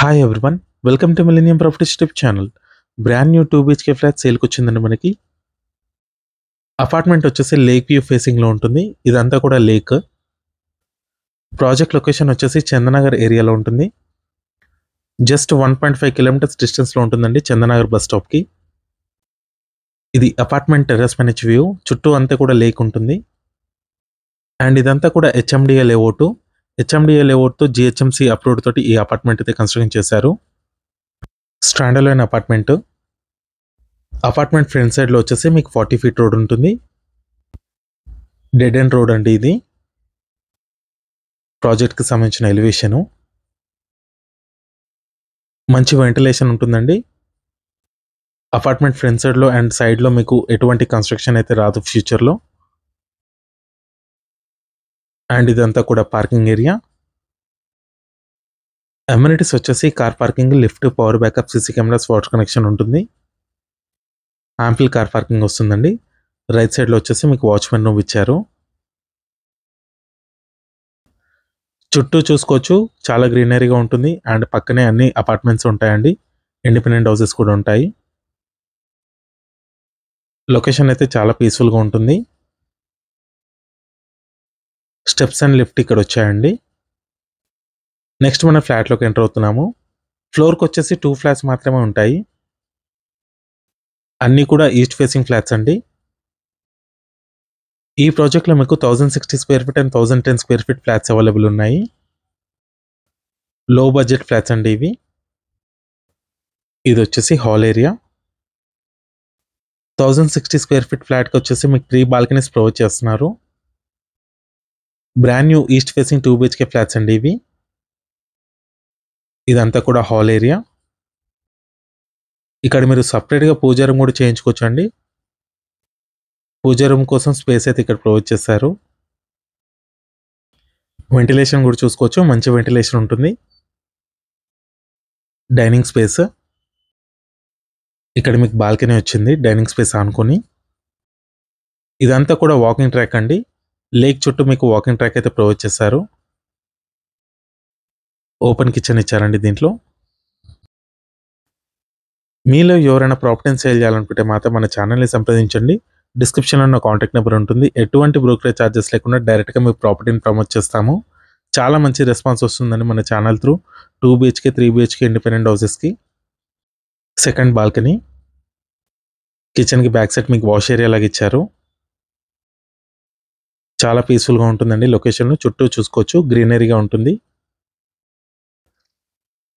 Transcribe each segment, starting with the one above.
Hi everyone, welcome to millennium properties YouTube channel. Brand new 2 BHK flat సేల్కి వచ్చిందండి. మనకి apartment వచ్చేసి lake view ఫేసింగ్లో ఉంటుంది. ఇదంతా కూడా లేక్. ప్రాజెక్ట్ లొకేషన్ వచ్చేసి చందనగర్ ఏరియాలో ఉంటుంది. జస్ట్ 1.5 కిలోమీటర్స్ డిస్టెన్స్లో ఉంటుందండి చందనగర్ బస్ స్టాప్కి. ఇది అపార్ట్మెంట్ టెర్రస్ పై నుంచి వ్యూ. చుట్టూ అంతా కూడా లేక్ ఉంటుంది. అండ్ ఇదంతా కూడా హెచ్ఎండిఏ లేఅవుట్. హెచ్ఎండిఏ లేఅవుట్తో జిహెచ్ఎంసి అప్రూవ్డ్ తోటి ఈ అపార్ట్మెంట్ అయితే కన్స్ట్రక్షన్ చేశారు. Standard apartment. అపార్ట్మెంట్ ఫ్రంట్ సైడ్లో వచ్చేసి మీకు 40 ఫీట్ రోడ్ ఉంటుంది. డెడ్ ఎండ్ రోడ్ అండి ఇది. ప్రాజెక్ట్కి సంబంధించిన ఎలివేషను. మంచి వెంటిలేషన్ ఉంటుందండి. అపార్ట్మెంట్ ఫ్రంట్ సైడ్లో అండ్ సైడ్లో మీకు ఎటువంటి కన్స్ట్రక్షన్ అయితే రాదు ఫ్యూచర్లో. అండ్ ఇదంతా కూడా పార్కింగ్ ఏరియా. అమ్యూనిటీస్ వచ్చేసి car parking, lift, power backup, CC cameras, water connection ఉంటుంది. యాంపిల్ కార్ పార్కింగ్ వస్తుందండి. రైట్ సైడ్లో వచ్చేసి మీకు వాచ్మెన్ రూమ్ ఇచ్చారు. చుట్టూ చూసుకోవచ్చు, చాలా గ్రీనరీగా ఉంటుంది. అండ్ పక్కనే అన్ని అపార్ట్మెంట్స్ ఉంటాయండి. ఇండిపెండెంట్ హౌసెస్ కూడా ఉంటాయి. లొకేషన్ అయితే చాలా పీస్ఫుల్గా ఉంటుంది. స్టెప్స్ అండ్ లిఫ్ట్ ఇక్కడ వచ్చాయండి. నెక్స్ట్ మన ఫ్లాట్లోకి ఎంటర్ అవుతున్నాము. ఫ్లోర్కి వచ్చేసి 2 ఫ్లాట్స్ మాత్రమే ఉంటాయి. అన్నీ కూడా ఈస్ట్ ఫేసింగ్ ఫ్లాట్స్ అండి. ఈ ప్రాజెక్ట్లో మీకు 1060 square feet and 1010 square feet flats available ఉన్నాయి. లో బడ్జెట్ ఫ్లాట్స్ అండి ఇవి. ఇది వచ్చేసి హాల్ ఏరియా. 1060 స్క్వేర్ ఫీట్ ఫ్లాట్కి వచ్చేసి మీకు 3 బాల్కనీస్ ప్రొవైడ్ చేస్తున్నారు. Brand new east facing 2 BHK flats అండి ఇవి. ఇదంతా కూడా హాల్ ఏరియా. ఇక్కడ మీరు సపరేట్గా పూజా రూమ్ కూడా చేయించుకోవచ్చు అండి. పూజా రూమ్ కోసం స్పేస్ అయితే ఇక్కడ ప్రొవైడ్ చేశారు. వెంటిలేషన్ కూడా చూసుకోవచ్చు, మంచి వెంటిలేషన్ ఉంటుంది. Dining space. ఇక్కడ మీకు బాల్కనీ వచ్చింది డైనింగ్ స్పేస్ ఆనుకొని. ఇదంతా కూడా వాకింగ్ ట్రాక్ అండి. లేక్ చుట్టూ మీకు వాకింగ్ ట్రాక్ అయితే ప్రొవైడ్ చేశారు. ఓపెన్ కిచెన్ ఇచ్చారండి దీంట్లో. మీలో ఎవరైనా ప్రాపర్టీని సేల్ చేయాలనుకుంటే మాత్రం మన ఛానల్ని సంప్రదించండి. డిస్క్రిప్షన్లో ఉన్న కాంటాక్ట్ నెంబర్ ఉంటుంది. ఎటువంటి బ్రోకరేజ్ ఛార్జెస్ లేకుండా డైరెక్ట్గా మీ ప్రాపర్టీని ప్రమోట్ చేస్తాము. చాలా మంచి రెస్పాన్స్ వస్తుందండి మన channel through. 2 BHK 3 BHK independent హౌసెస్కి. Second balcony. కిచెన్కి బ్యాక్ సైడ్ మీకు వాష్ ఏరియా లాగా ఇచ్చారు. చాలా పీస్ఫుల్గా ఉంటుందండి. లొకేషన్ చుట్టూ చూసుకోవచ్చు, గ్రీనరీగా ఉంటుంది.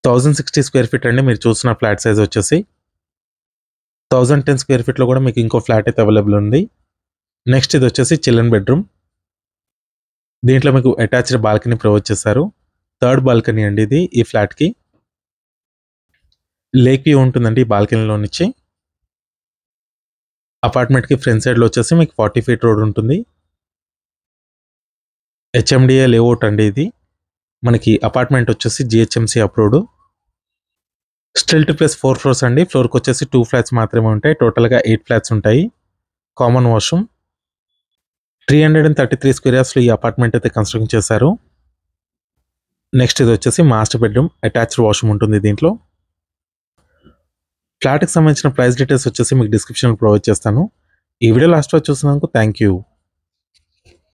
1060 స్క్వేర్ ఫీట్ అండి మీరు చూసిన ఫ్లాట్ సైజ్ వచ్చేసి. 1010 స్క్వేర్ ఫీట్లో కూడా మీకు ఇంకో ఫ్లాట్ అయితే అవైలబుల్ ఉంది. నెక్స్ట్ ఇది వచ్చేసి చిల్డ్రన్ బెడ్రూమ్. దీంట్లో మీకు అటాచ్డ్ బాల్కనీ ప్రొవైడ్ చేశారు. థర్డ్ బాల్కనీ అండి ఇది ఈ ఫ్లాట్కి. లేక్ వ్యూ ఉంటుందండి ఈ బాల్కనీలో నుంచి. అపార్ట్మెంట్కి ఫ్రంట్ సైడ్లో వచ్చేసి మీకు 40 ఫీట్ రోడ్ ఉంటుంది. హెచ్ఎండిఏ లేఅవుట్ అండి ఇది. మనకి అపార్ట్మెంట్ వచ్చేసి GHMC approved. Stilt plus 4 floors అండి. ఫ్లోర్కి వచ్చేసి 2 ఫ్లాట్స్ మాత్రమే ఉంటాయి. టోటల్గా 8 ఫ్లాట్స్ ఉంటాయి. Common washroom. 333 స్క్వేర్ యార్డ్స్లో ఈ అపార్ట్మెంట్ అయితే కన్స్ట్రక్షన్ చేశారు. నెక్స్ట్ ఇది వచ్చేసి మాస్టర్ బెడ్రూమ్. అటాచ్డ్ వాష్రూమ్ ఉంటుంది దీంట్లో. ఫ్లాట్కి సంబంధించిన ప్రైస్ డీటెయిల్స్ వచ్చేసి మీకు డిస్క్రిప్షన్లో ప్రొవైడ్ చేస్తాను. ఈ వీడియో లాస్ట్ వరకు చూసినందుకు థ్యాంక్ యూ.